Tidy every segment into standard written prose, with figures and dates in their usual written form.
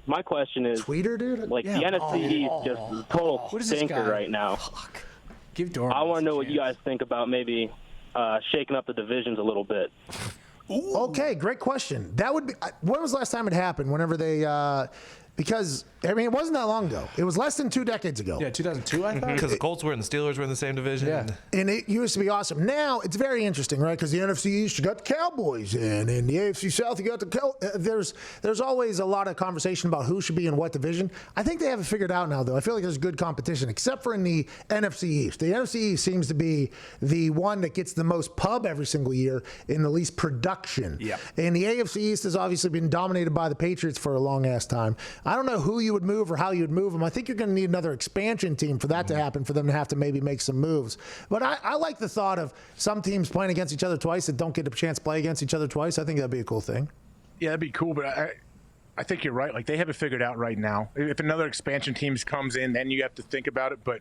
my question is, Tweeter, dude? like, the NFC East just total stinker right now. Fuck. Give Dorman. I want to know what you guys think about maybe shaking up the divisions a little bit. Ooh. Okay, great question. That would be. When was the last time it happened? Whenever they, because I mean, it wasn't that long ago. It was less than 2 decades ago. Yeah, 2002, I thought. Because the Colts were and the Steelers were in the same division. Yeah. And it used to be awesome. Now it's very interesting, right? Because the NFC East, you got the Cowboys, and in the AFC South, you got the there's always a lot of conversation about who should be in what division. I think they have it figured out now, though. I feel like there's good competition, except for in the NFC East. The NFC East seems to be the one that gets the most pub every single year in the least production. Yeah. And the AFC East has obviously been dominated by the Patriots for a long ass time. I don't know who you would move or how you would move them. I think you're going to need another expansion team for that to happen, for them to have to maybe make some moves. But I like the thought of some teams playing against each other twice that don't get a chance to play against each other twice. I think that'd be a cool thing. Yeah, that'd be cool, but I think you're right. Like, they have it figured out right now. If another expansion team comes in, then you have to think about it, but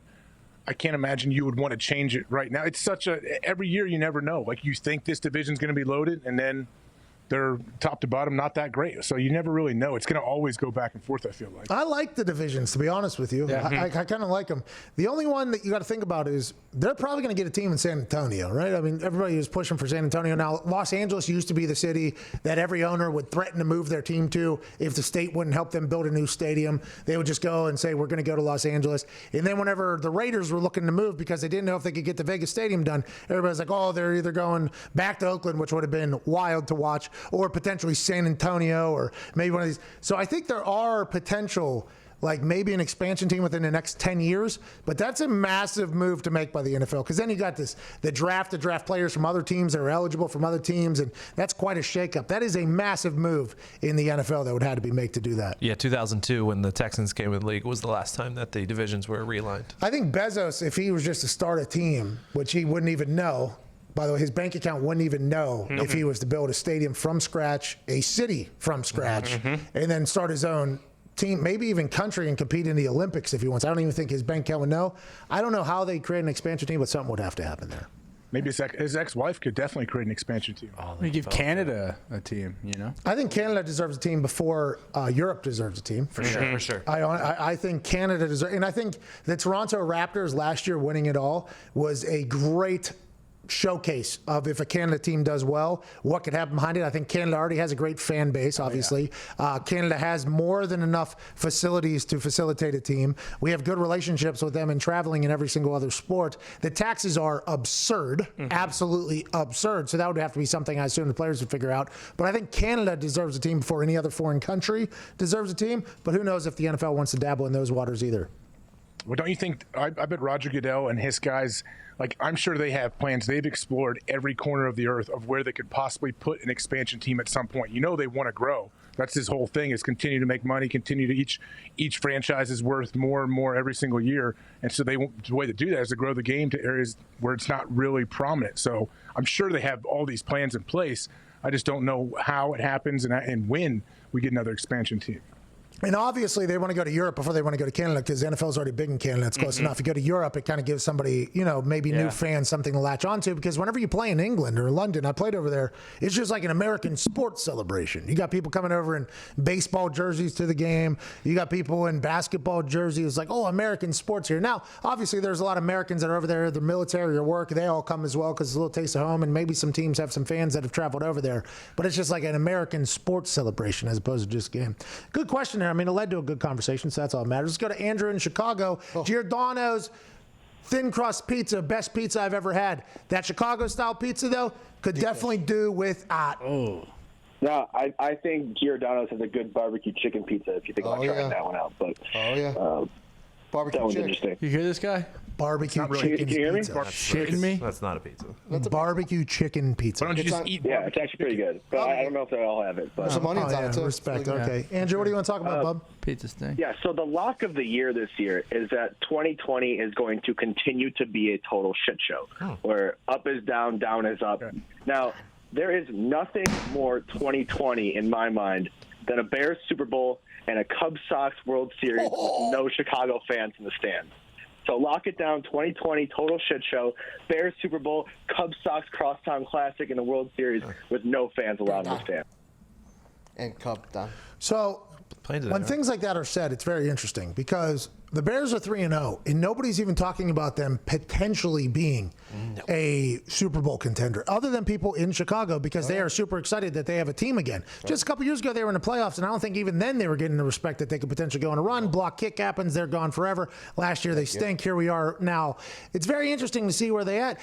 I can't imagine you would want to change it right now. It's such every year you never know. Like, you think this division's going to be loaded, and then they're top to bottom not that great. So you never really know. It's going to always go back and forth, I feel like. I like the divisions, to be honest with you. Yeah. I kind of like them. The only one that you got to think about is they're probably going to get a team in San Antonio, right? I mean, everybody was pushing for San Antonio. Now, Los Angeles used to be the city that every owner would threaten to move their team to if the state wouldn't help them build a new stadium. They would just go and say, we're going to go to Los Angeles. And then whenever the Raiders were looking to move because they didn't know if they could get the Vegas Stadium done, everybody's like, oh, they're either going back to Oakland, which would have been wild to watch, or potentially San Antonio, or maybe one of these. So I think there are potential, like maybe an expansion team within the next 10 years, but that's a massive move to make by the NFL, because then you got the draft to draft players from other teams that are eligible from other teams, and that's quite a shakeup. That is a massive move in the NFL that would have to be made to do that. Yeah, 2002 when the Texans came in the league was the last time that the divisions were realigned. I think Bezos, if he was just to start a team, which he wouldn't even know, by the way, his bank account wouldn't even know if he was to build a stadium from scratch, a city from scratch, and then start his own team, maybe even country, and compete in the Olympics if he wants. I don't even think his bank account would know. I don't know how they create an expansion team, but something would have to happen there. Maybe his ex-wife could definitely create an expansion team. We give Canada a team, you know? I think Canada deserves a team before Europe deserves a team. For sure, for sure. I think Canada deserves, and I think the Toronto Raptors last year winning it all was a great showcase of if a Canada team does well, what could happen behind it. I think Canada already has a great fan base, obviously. Canada has more than enough facilities to facilitate a team. We have good relationships with them in traveling in every single other sport. The taxes are absurd, absolutely absurd. So that would have to be something I assume the players would figure out. But I think Canada deserves a team before any other foreign country deserves a team. But who knows if the NFL wants to dabble in those waters either. Well, don't you think, I bet Roger Goodell and his guys, like, I'm sure they have plans. They've explored every corner of the earth of where they could possibly put an expansion team at some point. You know they want to grow. That's his whole thing, is continue to make money, continue to each franchise is worth more and more every single year. And so the way to do that is to grow the game to areas where it's not really prominent. So I'm sure they have all these plans in place. I just don't know how it happens and when we get another expansion team. And obviously, they want to go to Europe before they want to go to Canada, because the NFL is already big in Canada. It's close enough. You go to Europe, it kind of gives somebody, maybe new fans something to latch onto. Because whenever you play in England or London, I played over there, it's just like an American sports celebration. You got people coming over in baseball jerseys to the game. You got people in basketball jerseys. It's like, oh, American sports here. Now, obviously, there's a lot of Americans that are over there, the military or work. They all come as well because it's a little taste of home. And maybe some teams have some fans that have traveled over there. But it's just like an American sports celebration as opposed to just a game. Good question there. I mean, it led to a good conversation, so that's all that matters. Let's go to Andrew in Chicago. Giordano's thin crust pizza, best pizza I've ever had. That Chicago-style pizza, though, could definitely do with No, I think Giordano's has a good barbecue chicken pizza if you think about trying that one out. But barbecue that one's chicken. interesting. You hear this guy? barbecue really- chicken Can you hear me? pizza. Shitting me? That's not a pizza. Barbecue chicken pizza. Why don't you just eat? Yeah, it's actually pretty good. But I don't know if they all have it. But Some onions on it, too. Respect. Really good. Okay. Andrew, what do you want to talk about, bub? Pizza thing. yeah, so the lock of the year this year is that 2020 is going to continue to be a total shit show, where up is down, down is up. Now, there is nothing more 2020 in my mind than a Bears Super Bowl and a Cubs Sox World Series with no Chicago fans in the stands. So lock it down, 2020, total shit show, Bears Super Bowl, Cubs Sox Crosstown Classic, and the World Series with no fans allowed in the stand. And cup down. So playing today. When right? things like that are said, it's very interesting because the Bears are 3-0, and nobody's even talking about them potentially being a Super Bowl contender, other than people in Chicago, because they are super excited that they have a team again. Just a couple years ago, they were in the playoffs, and I don't think even then they were getting the respect that they could potentially go on a run. Block kick happens, they're gone forever. Last year they stink. Here we are now. It's very interesting to see where they at.